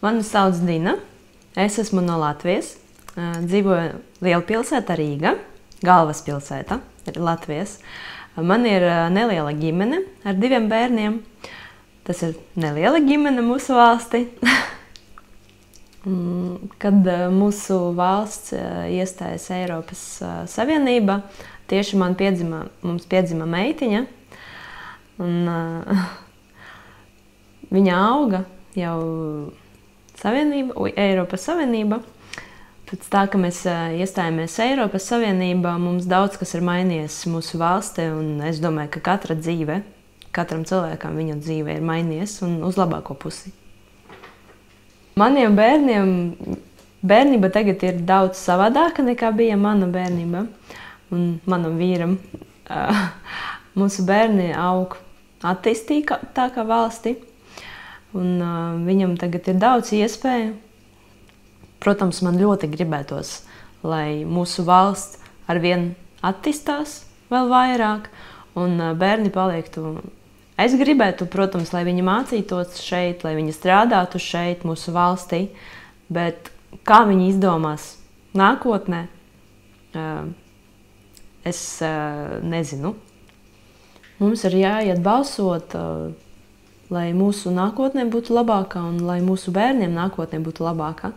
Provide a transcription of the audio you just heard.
Mani sauc Dina. Es esmu no Latvijas. Dzīvoju lielpilsētā Rīga, galvaspilsēta Latvijas. Man ir neliela ģimene ar 2 bērniem. Tas ir neliela ģimene mūsu valstī. Kad mūsu valsts iestājas Eiropas Savienībā, tieši mums piedzima meitiņa. Un, viņa auga jau Eiropas Savienība. Pēc tā, ka mēs iestājāmies Eiropas Savienībā, mums daudz kas ir mainījies mūsu valstī, un es domāju, ka katram cilvēkam viņa dzīve ir mainījies un uz labāko pusi. Maniem bērniem bērnība tagad ir daudz savādāka nekā bija mana bērnība un manam vīram. Mūsu bērni aug attīstītākā valstī, un viņam tagad ir daudz iespēju. Protams, man ļoti gribētos, lai mūsu valsts arvien attīstās vēl vairāk, un bērni paliktu. Es gribētu, protams, lai viņi mācītos šeit, lai viņi strādātu šeit, mūsu valstī, bet kā viņi izdomās nākotnē, es nezinu. Mums ir jāiet balsot, lai mūsu nākotnē būtu labāka un lai mūsu bērniem nākotnē būtu labāka.